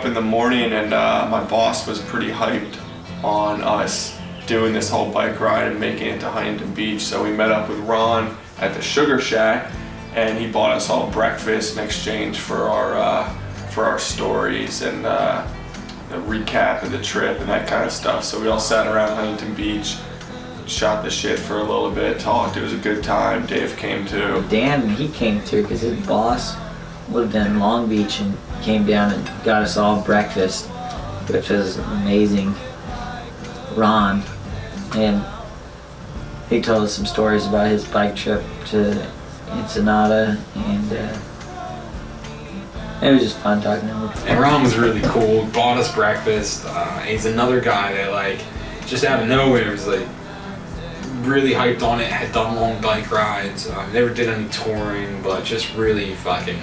up in the morning, and my boss was pretty hyped on us doing this whole bike ride and making it to Huntington Beach. So we met up with Ron at the Sugar Shack, and he bought us all breakfast in exchange for our stories and the recap of the trip and that kind of stuff. So we all sat around Huntington Beach, shot the shit for a little bit, talked. It was a good time. Dave came too. Dan, he came too because his boss lived in Long Beach and came down and got us all breakfast, which was amazing. Ron, and he told us some stories about his bike trip to Encinitas, and it was just fun talking to him. And Ron was really cool, bought us breakfast. He's another guy that, like, just out of nowhere was like really hyped on it, had done long bike rides, never did any touring, but just really fucking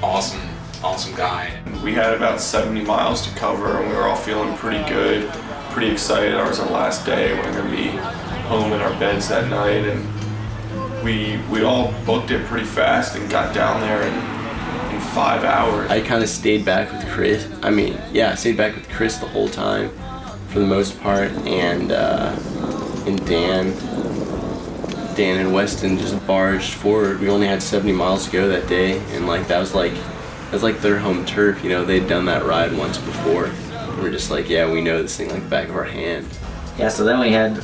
awesome guy. We had about 70 miles to cover, and we were all feeling pretty good, pretty excited. It was our last day. We were gonna be home in our beds that night, and we all booked it pretty fast and got down there in 5 hours. I kind of stayed back with Chris. I stayed back with Chris the whole time, for the most part, and Dan and Weston just barged forward. We only had 70 miles to go that day, and like that was like their home turf. You know, they'd done that ride once before. And we're just like, yeah, we know this thing like the back of our hand. Yeah, so then we had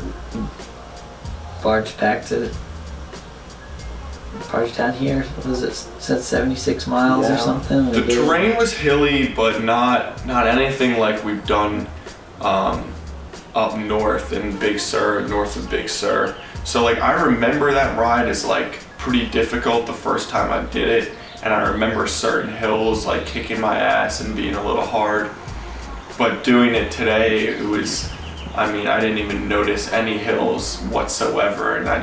barged back to down here. What was it? Said 76 miles or something. The terrain was hilly, but not anything like we've done up north in Big Sur, north of Big Sur. So like I remember that ride as like pretty difficult the first time I did it, and I remember certain hills like kicking my ass and being a little hard. But doing it today, it was, I didn't even notice any hills whatsoever, and I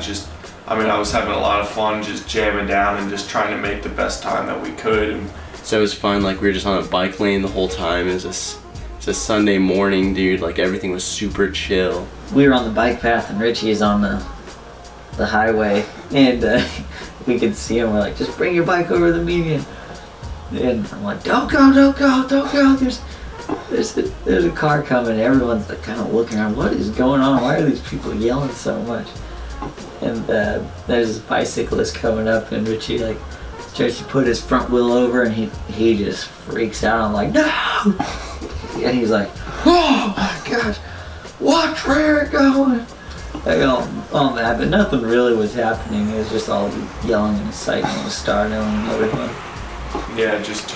was having a lot of fun just jamming down and just trying to make the best time that we could. And so it was fun. Like we were just on a bike lane the whole time. It's a Sunday morning, dude. Like everything was super chill. We were on the bike path, and Richie is on the highway, and we could see him. We're like, just bring your bike over the median. And I'm like, don't go. There's a car coming. Everyone's like kind of looking around. What is going on? Why are these people yelling so much? And there's this bicyclist coming up, and Richie like starts to put his front wheel over, and he just freaks out. I'm like, no! And he's like, oh my gosh, watch where you're going. I go, oh man, but nothing really was happening. It was just all yelling and exciting and starting and everything. yeah, just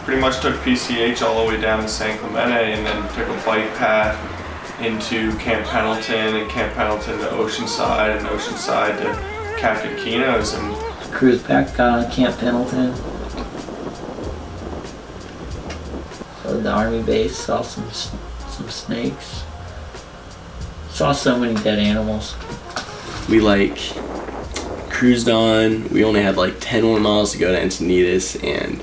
pretty much took PCH all the way down to San Clemente, and then took a bike path into Camp Pendleton, and Camp Pendleton to Oceanside, and Oceanside to Captain Keno's, and cruised back on Camp Pendleton. Go to the army base, saw some snakes. Saw so many dead animals. We like cruised on. We only had like 10 more miles to go to Encinitas, and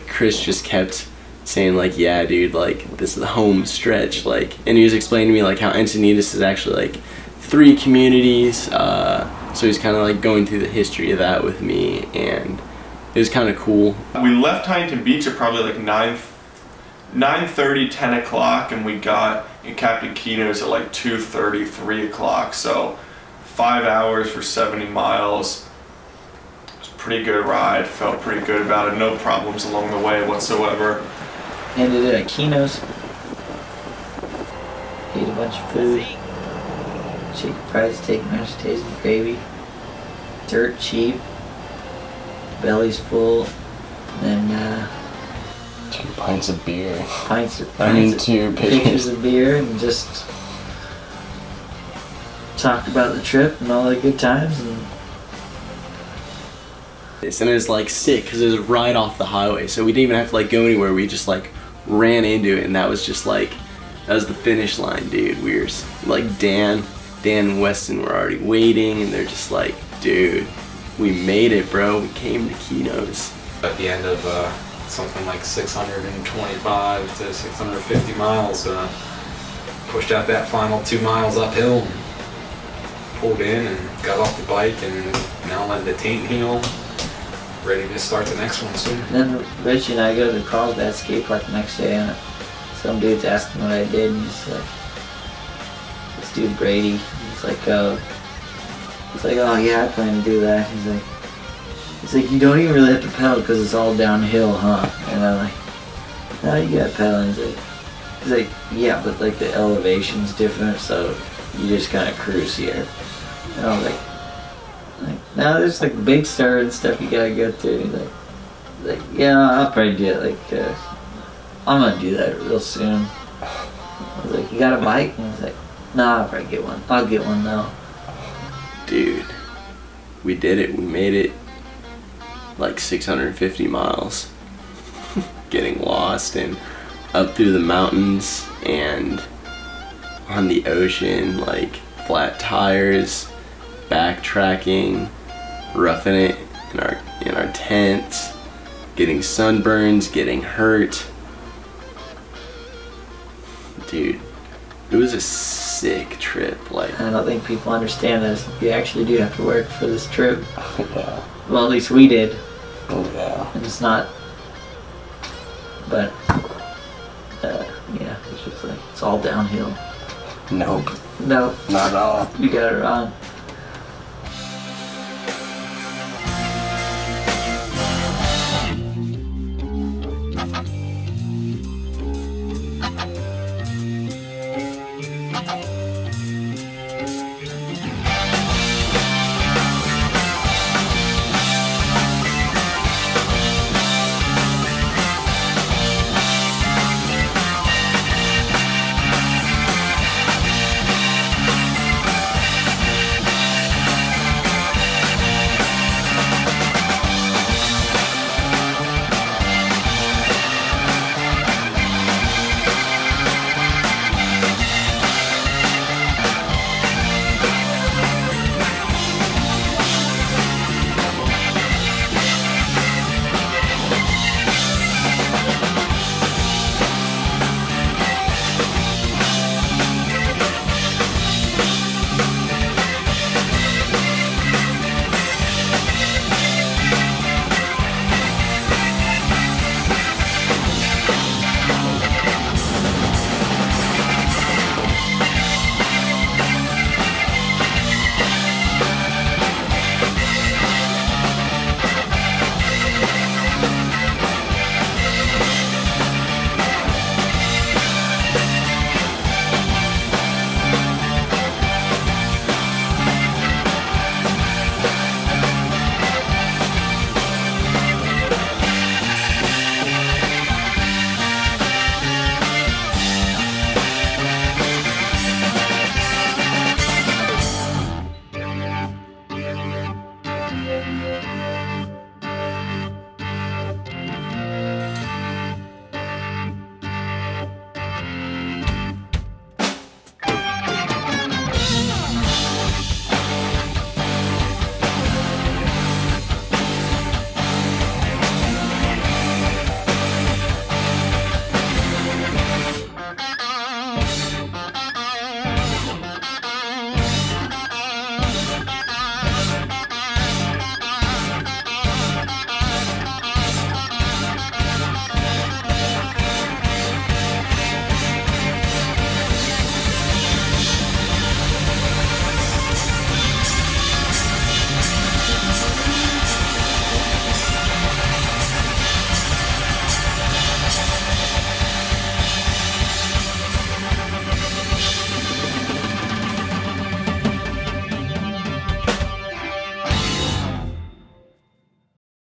Chris just kept saying like, yeah dude, like this is the home stretch, like, and he was explaining to me like how Encinitas is actually like 3 communities, so he's kind of like going through the history of that with me, and it was kind of cool. We left Huntington Beach at probably like 9:30, 10 o'clock, and we got in Captain Keno's at like 2:30, 3 o'clock, so 5 hours for 70 miles. It was a pretty good ride, felt pretty good about it, no problems along the way whatsoever. Ended it at Keno's. Ate a bunch of food. Chicken fried steak, mashed potatoes and gravy. Dirt cheap. Belly's full. And then 2 pints of beer. 2 pictures of beer, and just talked about the trip and all the good times. And it was like sick because it was right off the highway, so we didn't even have to like go anywhere. We just like ran into it, and that was just like, that was the finish line, dude. We were like, Dan and Weston were already waiting, and they're just like, dude, we made it, bro. We came to Keno's. At the end of something like 625 to 650 miles, pushed out that final 2 miles uphill, and pulled in and got off the bike, and now on the taint heel. ready to start the next one soon. And then Richie and I go to the Carlsbad skate park the next day, and some dude's asking what I did, and he's like, this dude Brady, he's like, oh yeah, I plan to do that. He's like, you don't even really have to pedal because it's all downhill, huh? And I'm like, no, you got pedal. And he's like, yeah, but like the elevation's different, so you just kind of cruise here. And I was like, no, there's like Big Sur and stuff you gotta go through. He's like, yeah, I'll probably do it. Like, I'm gonna do that real soon. I was like, you got a bike? And he's like, nah, I'll probably get one. I'll get one though. Dude, we did it. We made it like 650 miles. Getting lost and up through the mountains and on the ocean, like flat tires, backtracking, roughing it in our tents, getting sunburns, getting hurt. Dude, it was a sick trip. Like, I don't think people understand that you actually do have to work for this trip. yeah. Well, at least we did. Oh yeah. And it's not, but yeah, it's just like, it's all downhill. Nope. No, Not at all. you got it wrong.